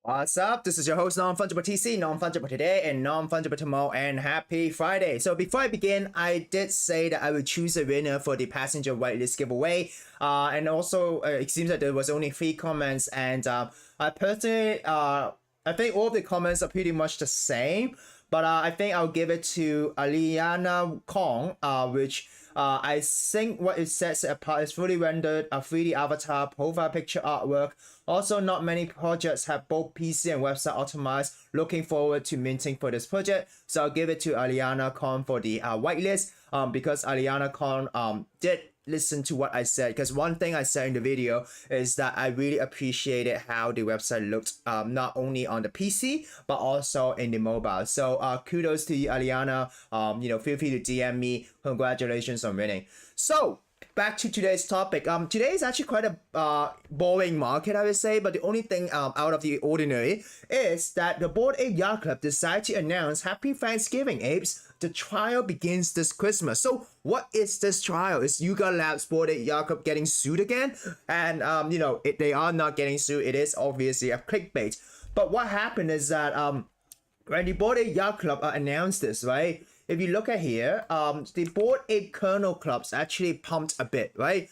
What's up? This is your host Non-Fungible TC, Non-Fungible today and Non-Fungible tomorrow, and happy Friday. So before I begin, I did say that I would choose a winner for the passenger whitelist giveaway. And also it seems that there was only 3 comments, and I personally I think all of the comments are pretty much the same. But I think I'll give it to Aliana Kong, which I think what it sets it apart is fully rendered, a 3D avatar, profile picture artwork. Also, not many projects have both PC and website optimized. Looking forward to minting for this project. So I'll give it to Aliana Kong for the whitelist, because Aliana Kong did listen to what I said, because one thing I said in the video is that I really appreciated how the website looked, not only on the PC but also in the mobile. So kudos to you, Aliana. Feel free to DM me. Congratulations on winning. So back to today's topic. Today is actually quite a boring market, I would say, but the only thing out of the ordinary is that the Bored Ape Yacht Club decided to announce Happy Thanksgiving, apes. The trial begins this Christmas. So what is this trial? Is Yuga Labs Bored Ape Yacht Club getting sued again? And they are not getting sued. It is obviously a clickbait. But what happened is that when the Bored Ape Yacht Club announced this, right? If you look at here, the Bored Ape kernel clubs actually pumped a bit, right?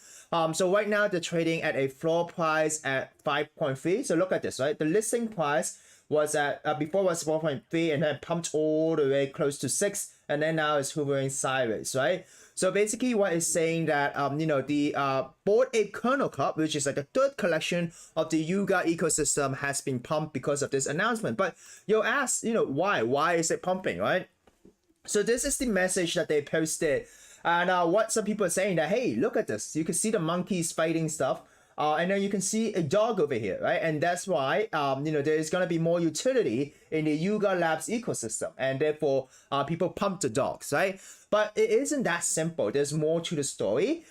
So right now they're trading at a floor price at 5.3. So look at this, right? The listing price was at before was 4.3 and then pumped all the way close to 6, and then now it's hovering sideways, right? So basically what it's saying that the Bored Ape Kernel Club, which is like the third collection of the Yuga ecosystem, has been pumped because of this announcement. But you'll ask, why is it pumping, right? So this is the message that they posted, and what some people are saying that, hey, look at this, you can see the monkeys fighting stuff, and then you can see a dog over here, right? And that's why there's gonna be more utility in the Yuga Labs ecosystem, and therefore people pump the dogs, right? But it isn't that simple. There's more to the story.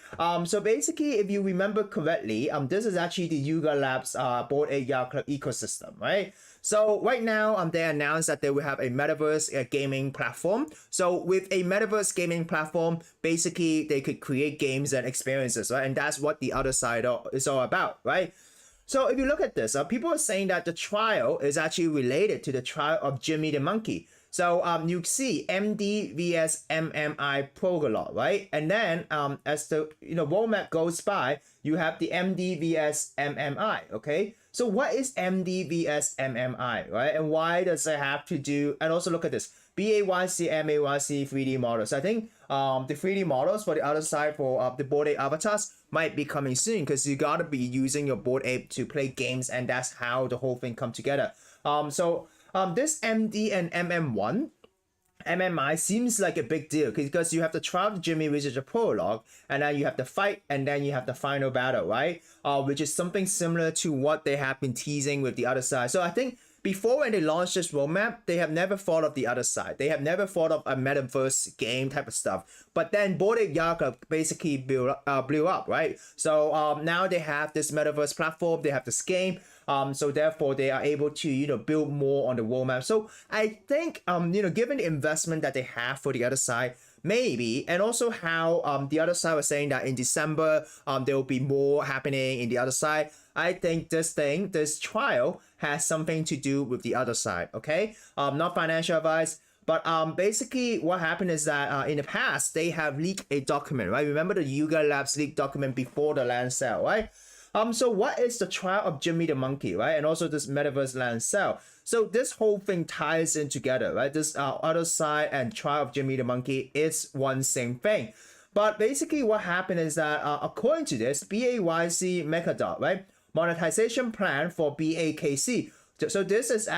So basically, if you remember correctly, this is actually the Yuga Labs Bored Ape Yacht Club ecosystem, right? So right now, they announced that they will have a metaverse gaming platform. So with a metaverse gaming platform, basically they could create games and experiences, right? And that's what the other side is all about, right? So if you look at this, people are saying that the trial is actually related to the trial of Jimmy the Monkey. So you see MD vs MMI prologue, right? And then as the roadmap goes by, you have the MD vs MMI, okay? So what is MD vs MMI, right? And why does it have to do, and also look at this, BAYC, MAYC 3D models. I think the 3D models for the other side for the Bored Ape avatars might be coming soon, because you gotta be using your Bored Ape to play games, and that's how the whole thing come together. This MD and MMI seems like a big deal, because you have the trial of Jimmy, which is a prologue, and then you have the fight, and then you have the final battle, right? Which is something similar to what they have been teasing with the other side. So I think before, when they launched this roadmap, they have never thought of the other side. They have never thought of a metaverse game type of stuff. But then Bored Ape Yacht Club basically blew up, right? So now they have this metaverse platform, they have this game. So therefore they are able to build more on the roadmap. So I think given the investment that they have for the other side, maybe, and also how the other side was saying that in December there will be more happening in the other side, I think this trial has something to do with the other side, okay? Not financial advice, but basically what happened is that in the past they have leaked a document, right? Remember the Yuga Labs leaked document before the land sale, right? So what is the trial of Jimmy the Monkey, right? And also this metaverse land sale. So this whole thing ties in together, right? This other side and trial of Jimmy the Monkey is one same thing. But basically what happened is that according to this, BAYC Mechadot, right? Monetization plan for BAKC. So this is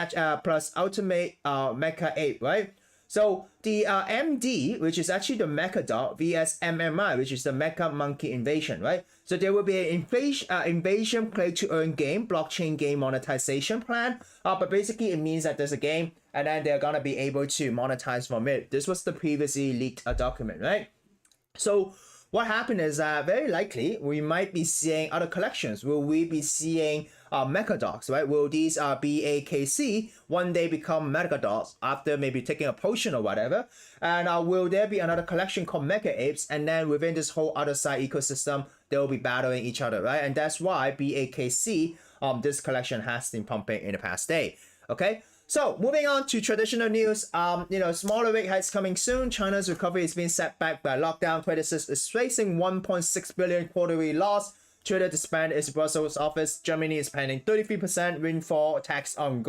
plus Ultimate Mecha Ape, right? So the MD, which is actually the Mechadot, vs MMI, which is the Mecha Monkey Invasion, right? So there will be an invasion play to earn game, blockchain game monetization plan. But basically it means that there's a game, and then they're gonna be able to monetize from it. This was the previously leaked document, right? So what happened is very likely we might be seeing other collections. Will we be seeing Mechadogs, right? Will these BAKC one day become Mechadogs after maybe taking a potion or whatever? And will there be another collection called Mecha Apes? And then within this whole other side ecosystem, they will be battling each other, right? And that's why BAKC this collection has been pumping in the past day. Okay. So moving on to traditional news, smaller rate hikes coming soon. China's recovery is being set back by lockdown. Credit Suisse is facing 1.6 billion quarterly loss. Twitter disbanded its Brussels office. Germany is planning 33% windfall tax on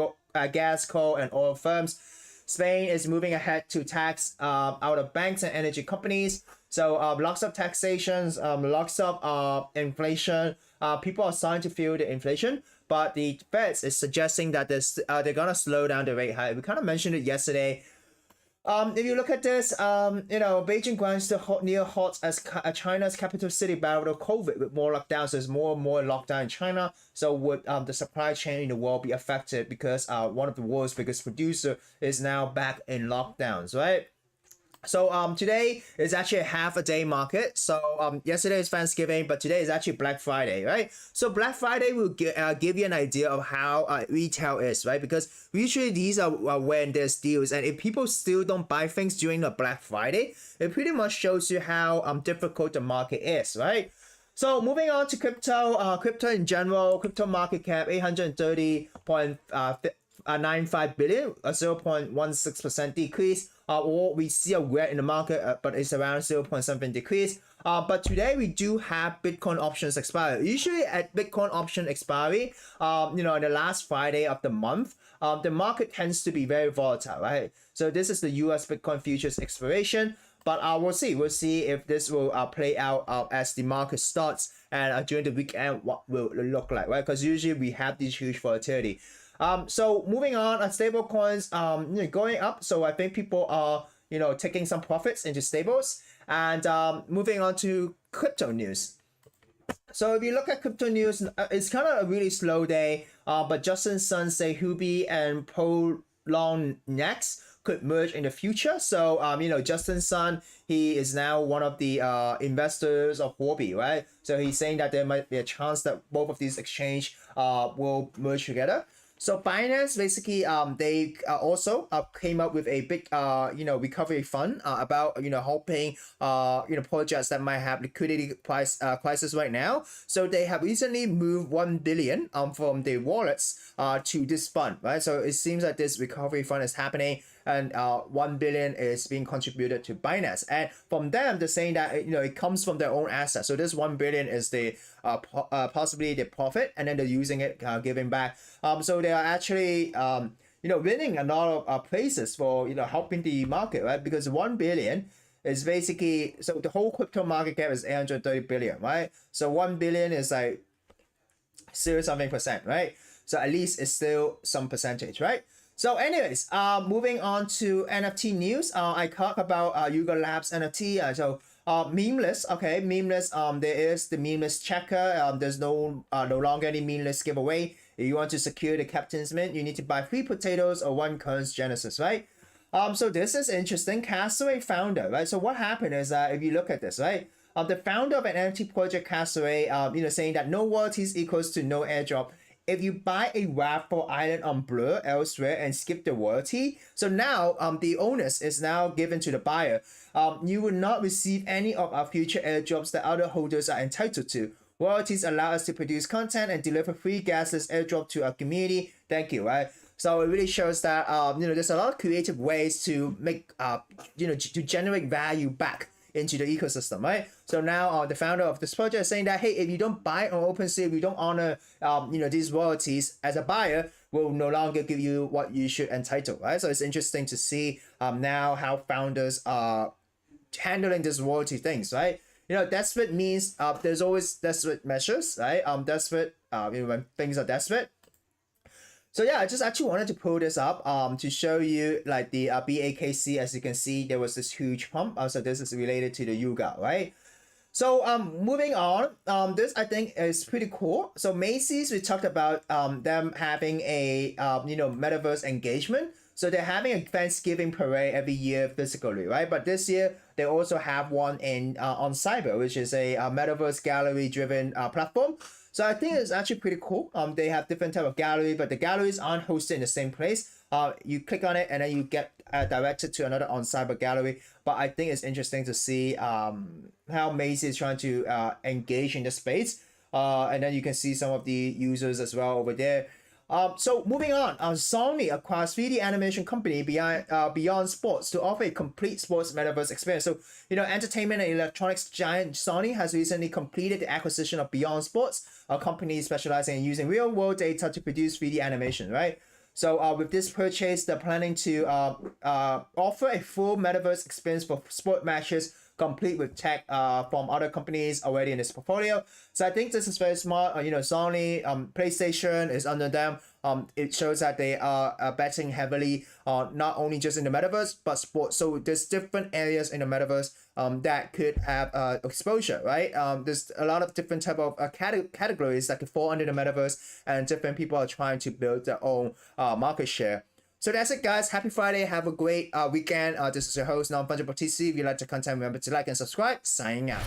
gas, coal, and oil firms. Spain is moving ahead to tax out of banks and energy companies. So lots of taxations, lots of inflation. People are starting to feel the inflation, but the Fed is suggesting that they're gonna slow down the rate hike. We kind of mentioned it yesterday. If you look at this, Beijing grants the near halt as China's capital city battled COVID with more lockdowns. There's more and more lockdown in China. So would the supply chain in the world be affected because one of the world's biggest producer is now back in lockdowns, right? So today is actually a half a day market. So yesterday is Thanksgiving, but today is actually Black Friday, right? So Black Friday will give you an idea of how retail is, right? Because usually these are when there's deals, and if people still don't buy things during the Black Friday, it pretty much shows you how difficult the market is, right? So moving on to crypto, crypto in general, crypto market cap 830.95 billion, a 0.16% decrease. Or we see a red in the market, but it's around 0.7 decrease. But today we do have Bitcoin options expiry. Usually at Bitcoin option expiry, in the last Friday of the month, the market tends to be very volatile, right? So this is the US Bitcoin futures expiration. But we'll see. We'll see if this will play out as the market starts and during the weekend, what will it look like, right? Because usually we have these huge volatility. So moving on, stable coins going up. So I think people are taking some profits into stables. And moving on to crypto news. So if you look at crypto news, it's kind of a really slow day. But Justin Sun say Huobi and Prolong Next could merge in the future. So Justin Sun, he is now one of the investors of Huobi, right? So he's saying that there might be a chance that both of these exchange will merge together. So Binance basically they also came up with a big recovery fund about helping projects that might have liquidity crisis right now. So they have recently moved 1 billion from their wallets to this fund, right? So it seems like this recovery fund is happening, and 1 billion is being contributed to Binance, and from them they're saying that it comes from their own assets. So this 1 billion is the possibly the profit, and then they're using it giving back. So they are actually winning a lot of places for helping the market, right? Because 1 billion is basically, so the whole crypto market cap is 830 billion, right? So 1 billion is like 0 something percent, right? So at least it's still some percentage, right? So anyways, moving on to NFT news. I talk about Yuga Labs NFT. Memeless, okay, memeless. There is the memeless checker. There's no longer any memeless giveaway. If you want to secure the captain's mint, you need to buy 3 potatoes or 1 Kern's Genesis, right? So this is interesting. Castaway founder, right? So what happened is if you look at this, right? The founder of an NFT project, Castaway, saying that no royalties equals to no airdrop. If you buy a raffle island on Blur elsewhere and skip the royalty, so now the onus is now given to the buyer. You will not receive any of our future airdrops that other holders are entitled to. Royalties allow us to produce content and deliver free gasless airdrop to our community. Thank you, right? So it really shows that there's a lot of creative ways to make to generate value back into the ecosystem, right? So now the founder of this project is saying that, hey, if you don't buy on OpenSea, if you don't honor these royalties as a buyer, will no longer give you what you should entitle, right? So it's interesting to see now how founders are handling this royalty things, right? Desperate means there's always desperate measures, right? Desperate when things are desperate. So yeah, I just actually wanted to pull this up to show you like the BAKC. As you can see, there was this huge pump. So this is related to the Yuga, right? So moving on, this I think is pretty cool. So Macy's, we talked about them having a metaverse engagement. So they're having a Thanksgiving parade every year physically, right? But this year they also have one on Cyber, which is a metaverse gallery driven platform. So I think it's actually pretty cool. They have different type of gallery, but the galleries aren't hosted in the same place. You click on it and then you get directed to another on Cyber gallery. But I think it's interesting to see how Macy is trying to engage in the space. And then you can see some of the users as well over there. So moving on, Sony acquires 3D animation company Beyond Sports to offer a complete sports metaverse experience. So, entertainment and electronics giant Sony has recently completed the acquisition of Beyond Sports, a company specializing in using real-world data to produce 3D animation, right? So with this purchase, they're planning to offer a full metaverse experience for sport matches, complete with tech from other companies already in its portfolio. So I think this is very smart. Sony, PlayStation is under them. It shows that they are betting heavily on not only just in the metaverse but sports. So there's different areas in the metaverse that could have exposure, right? There's a lot of different type of categories that could fall under the metaverse, and different people are trying to build their own market share. So that's it, guys. Happy Friday. Have a great weekend. This is your host, Non-Fungible TC. If you like the content, remember to like and subscribe. Signing out.